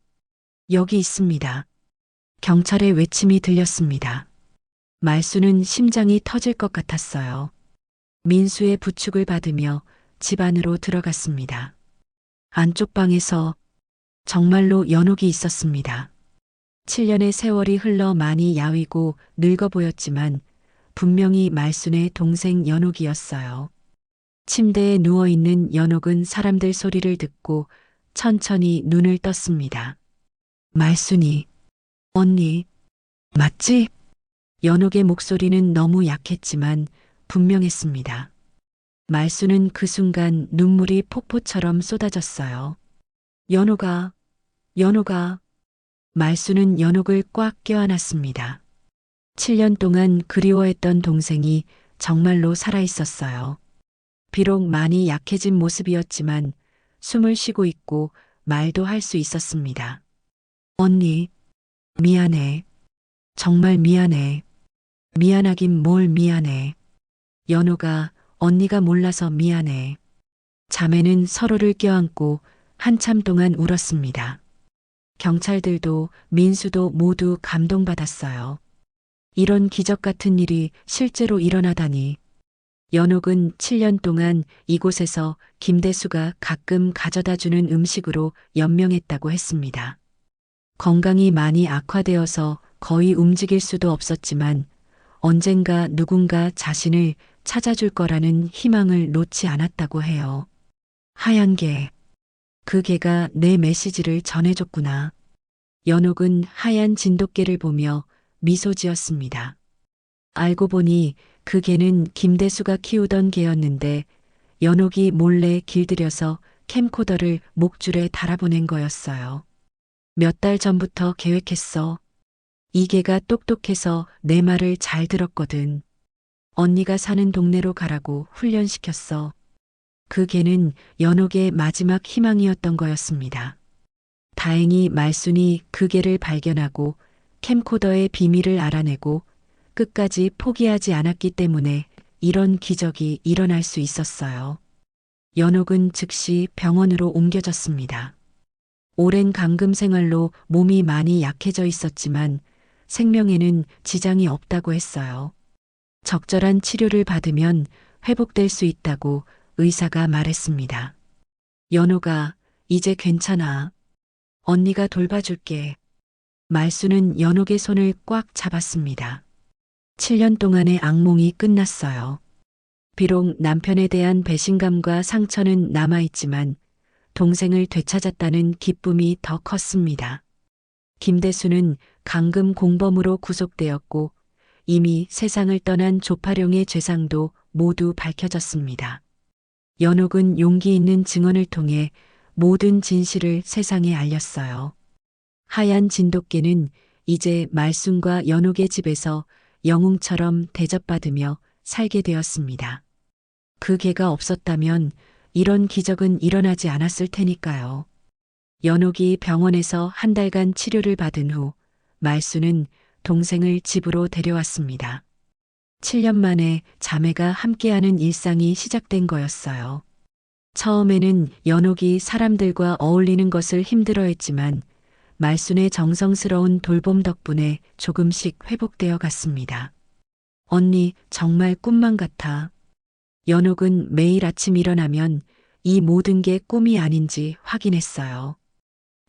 여기 있습니다. 경찰의 외침이 들렸습니다. 말수는 심장이 터질 것 같았어요. 민수의 부축을 받으며 집 안으로 들어갔습니다. 안쪽 방에서 정말로 연옥이 있었습니다. 7년의 세월이 흘러 많이 야위고 늙어 보였지만 분명히 말순의 동생 연옥이었어요. 침대에 누워있는 연옥은 사람들 소리를 듣고 천천히 눈을 떴습니다. 말순이, 언니, 맞지? 연옥의 목소리는 너무 약했지만 분명했습니다. 말순은 그 순간 눈물이 폭포처럼 쏟아졌어요. 연옥아, 말수는 연옥을 꽉 껴안았습니다. 7년 동안 그리워했던 동생이 정말로 살아있었어요. 비록 많이 약해진 모습이었지만 숨을 쉬고 있고 말도 할 수 있었습니다. 언니, 미안해. 정말 미안해. 미안하긴 뭘 미안해. 연호가 언니가 몰라서 미안해. 자매는 서로를 껴안고 한참 동안 울었습니다. 경찰들도 민수도 모두 감동받았어요. 이런 기적 같은 일이 실제로 일어나다니. 연옥은 7년 동안 이곳에서 김대수가 가끔 가져다 주는 음식으로 연명했다고 했습니다. 건강이 많이 악화되어서 거의 움직일 수도 없었지만 언젠가 누군가 자신을 찾아줄 거라는 희망을 놓지 않았다고 해요. 하얀 개. 그 개가 내 메시지를 전해줬구나. 연옥은 하얀 진돗개를 보며 미소 지었습니다. 알고 보니 그 개는 김대수가 키우던 개였는데 연옥이 몰래 길들여서 캠코더를 목줄에 달아보낸 거였어요. 몇 달 전부터 계획했어. 이 개가 똑똑해서 내 말을 잘 들었거든. 언니가 사는 동네로 가라고 훈련시켰어. 그 개는 연옥의 마지막 희망이었던 거였습니다. 다행히 말순이 그 개를 발견하고 캠코더의 비밀을 알아내고 끝까지 포기하지 않았기 때문에 이런 기적이 일어날 수 있었어요. 연옥은 즉시 병원으로 옮겨졌습니다. 오랜 감금 생활로 몸이 많이 약해져 있었지만 생명에는 지장이 없다고 했어요. 적절한 치료를 받으면 회복될 수 있다고 의사가 말했습니다. 연호가 이제 괜찮아. 언니가 돌봐줄게. 말수는 연옥의 손을 꽉 잡았습니다. 7년 동안의 악몽이 끝났어요. 비록 남편에 대한 배신감과 상처는 남아있지만 동생을 되찾았다는 기쁨이 더 컸습니다. 김대수는 감금 공범으로 구속되었고 이미 세상을 떠난 조파룡의 죄상도 모두 밝혀졌습니다. 연옥은 용기 있는 증언을 통해 모든 진실을 세상에 알렸어요. 하얀 진돗개는 이제 말순과 연옥의 집에서 영웅처럼 대접받으며 살게 되었습니다. 그 개가 없었다면 이런 기적은 일어나지 않았을 테니까요. 연옥이 병원에서 한 달간 치료를 받은 후 말수는 동생을 집으로 데려왔습니다. 7년 만에 자매가 함께하는 일상이 시작된 거였어요. 처음에는 연옥이 사람들과 어울리는 것을 힘들어했지만 말순의 정성스러운 돌봄 덕분에 조금씩 회복되어 갔습니다. 언니, 정말 꿈만 같아. 연옥은 매일 아침 일어나면 이 모든 게 꿈이 아닌지 확인했어요.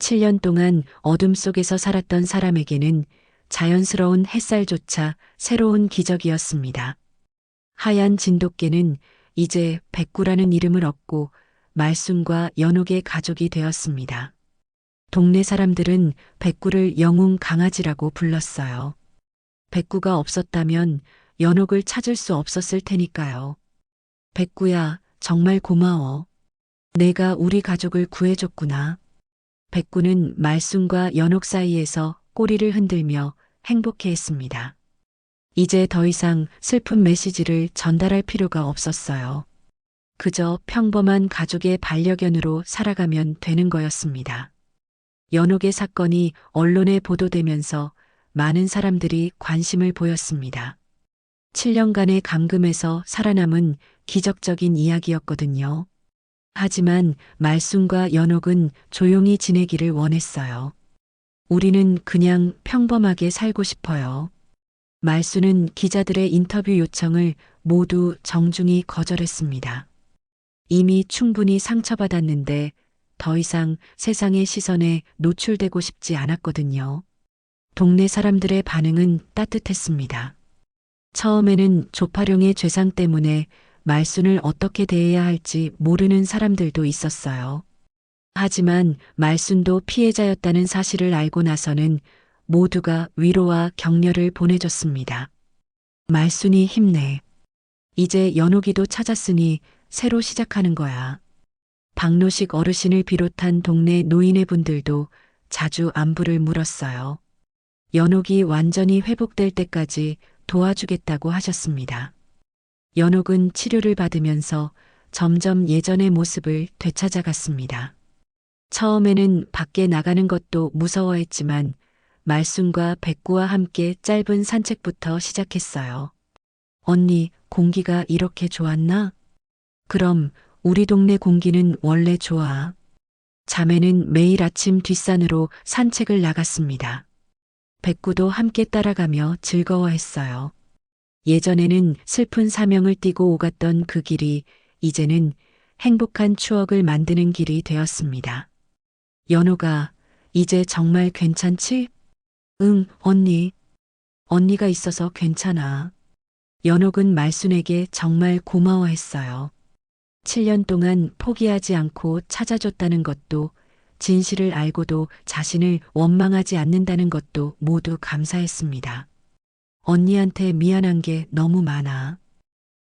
7년 동안 어둠 속에서 살았던 사람에게는 자연스러운 햇살조차 새로운 기적이었습니다. 하얀 진돗개는 이제 백구라는 이름을 얻고 말순과 연옥의 가족이 되었습니다. 동네 사람들은 백구를 영웅 강아지라고 불렀어요. 백구가 없었다면 연옥을 찾을 수 없었을 테니까요. 백구야, 정말 고마워. 내가 우리 가족을 구해줬구나. 백구는 말순과 연옥 사이에서 꼬리를 흔들며 행복해했습니다. 이제 더 이상 슬픈 메시지를 전달할 필요가 없었어요. 그저 평범한 가족의 반려견으로 살아가면 되는 거였습니다. 연옥의 사건이 언론에 보도되면서 많은 사람들이 관심을 보였습니다. 7년간의 감금에서 살아남은 기적적인 이야기였거든요. 하지만 말순과 연옥은 조용히 지내기를 원했어요. 우리는 그냥 평범하게 살고 싶어요. 말순은 기자들의 인터뷰 요청을 모두 정중히 거절했습니다. 이미 충분히 상처받았는데 더 이상 세상의 시선에 노출되고 싶지 않았거든요. 동네 사람들의 반응은 따뜻했습니다. 처음에는 조파룡의 죄상 때문에 말순을 어떻게 대해야 할지 모르는 사람들도 있었어요. 하지만 말순도 피해자였다는 사실을 알고 나서는 모두가 위로와 격려를 보내줬습니다. 말순이 힘내. 이제 연옥이도 찾았으니 새로 시작하는 거야. 박노식 어르신을 비롯한 동네 노인의 분들도 자주 안부를 물었어요. 연옥이 완전히 회복될 때까지 도와주겠다고 하셨습니다. 연옥은 치료를 받으면서 점점 예전의 모습을 되찾아갔습니다. 처음에는 밖에 나가는 것도 무서워했지만 말순과 백구와 함께 짧은 산책부터 시작했어요. 언니, 공기가 이렇게 좋았나? 그럼 우리 동네 공기는 원래 좋아. 자매는 매일 아침 뒷산으로 산책을 나갔습니다. 백구도 함께 따라가며 즐거워했어요. 예전에는 슬픈 사명을 띠고 오갔던 그 길이 이제는 행복한 추억을 만드는 길이 되었습니다. 연호가 이제 정말 괜찮지? 응, 언니. 언니가 있어서 괜찮아. 연옥은 말순에게 정말 고마워했어요. 7년 동안 포기하지 않고 찾아줬다는 것도, 진실을 알고도 자신을 원망하지 않는다는 것도 모두 감사했습니다. 언니한테 미안한 게 너무 많아.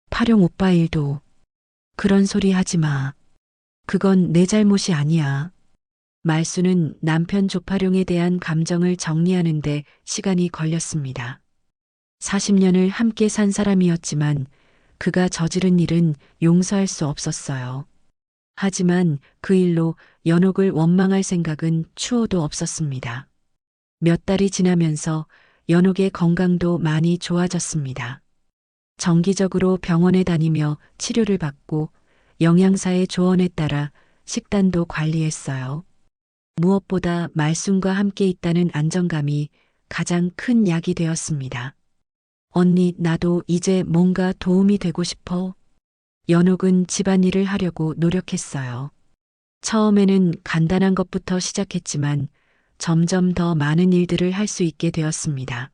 파룡 오빠 일도. 그런 소리 하지 마. 그건 내 잘못이 아니야. 말순은 남편 조파룡에 대한 감정을 정리하는데 시간이 걸렸습니다. 40년을 함께 산 사람이었지만 그가 저지른 일은 용서할 수 없었어요. 하지만 그 일로 연옥을 원망할 생각은 추호도 없었습니다. 몇 달이 지나면서 연옥의 건강도 많이 좋아졌습니다. 정기적으로 병원에 다니며 치료를 받고 영양사의 조언에 따라 식단도 관리했어요. 무엇보다 말순과 함께 있다는 안정감이 가장 큰 약이 되었습니다. 언니, 나도 이제 뭔가 도움이 되고 싶어. 연옥은 집안일을 하려고 노력했어요. 처음에는 간단한 것부터 시작했지만 점점 더 많은 일들을 할 수 있게 되었습니다.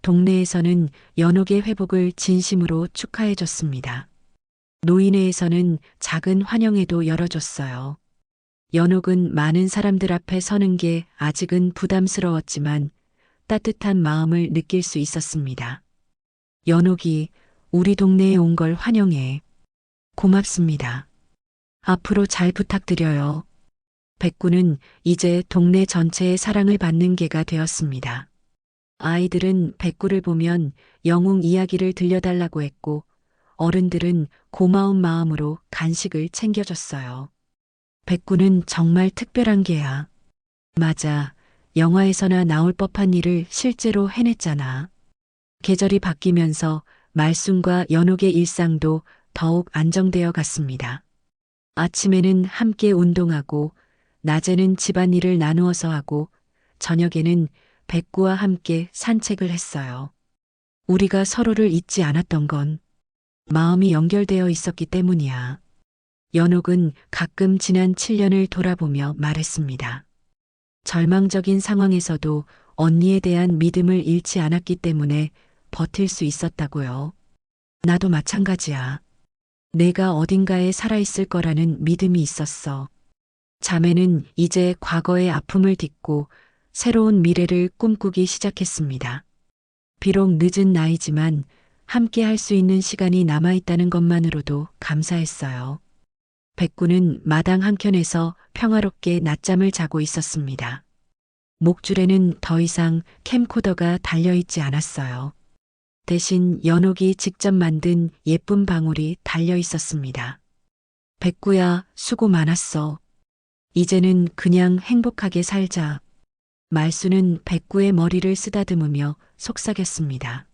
동네에서는 연옥의 회복을 진심으로 축하해줬습니다. 노인회에서는 작은 환영회도 열어줬어요. 연옥은 많은 사람들 앞에 서는 게 아직은 부담스러웠지만 따뜻한 마음을 느낄 수 있었습니다. 연옥이 우리 동네에 온 걸 환영해. 고맙습니다. 앞으로 잘 부탁드려요. 백구는 이제 동네 전체의 사랑을 받는 개가 되었습니다. 아이들은 백구를 보면 영웅 이야기를 들려달라고 했고 어른들은 고마운 마음으로 간식을 챙겨줬어요. 백구는 정말 특별한 개야. 맞아. 영화에서나 나올 법한 일을 실제로 해냈잖아. 계절이 바뀌면서 말순과 연옥의 일상도 더욱 안정되어 갔습니다. 아침에는 함께 운동하고, 낮에는 집안일을 나누어서 하고, 저녁에는 백구와 함께 산책을 했어요. 우리가 서로를 잊지 않았던 건 마음이 연결되어 있었기 때문이야. 연옥은 가끔 지난 7년을 돌아보며 말했습니다. 절망적인 상황에서도 언니에 대한 믿음을 잃지 않았기 때문에 버틸 수 있었다고요. 나도 마찬가지야. 내가 어딘가에 살아있을 거라는 믿음이 있었어. 자매는 이제 과거의 아픔을 딛고 새로운 미래를 꿈꾸기 시작했습니다. 비록 늦은 나이지만 함께 할 수 있는 시간이 남아있다는 것만으로도 감사했어요. 백구는 마당 한켠에서 평화롭게 낮잠을 자고 있었습니다. 목줄에는 더 이상 캠코더가 달려있지 않았어요. 대신 연옥이 직접 만든 예쁜 방울이 달려 있었습니다. 백구야, 수고 많았어. 이제는 그냥 행복하게 살자. 말순은 백구의 머리를 쓰다듬으며 속삭였습니다.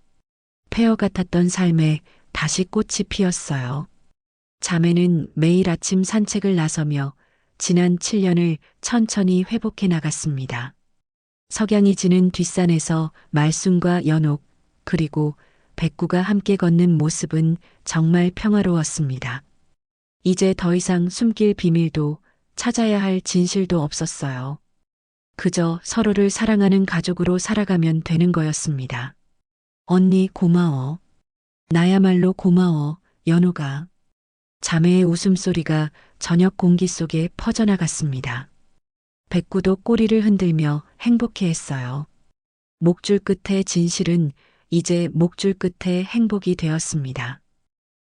폐허 같았던 삶에 다시 꽃이 피었어요. 자매는 매일 아침 산책을 나서며 지난 7년을 천천히 회복해 나갔습니다. 석양이 지는 뒷산에서 말순과 연옥, 그리고 백구가 함께 걷는 모습은 정말 평화로웠습니다. 이제 더 이상 숨길 비밀도 찾아야 할 진실도 없었어요. 그저 서로를 사랑하는 가족으로 살아가면 되는 거였습니다. 언니 고마워. 나야말로 고마워, 연우가. 자매의 웃음소리가 저녁 공기 속에 퍼져나갔습니다. 백구도 꼬리를 흔들며 행복해했어요. 목줄 끝의 진실은 이제 목줄 끝의 행복이 되었습니다.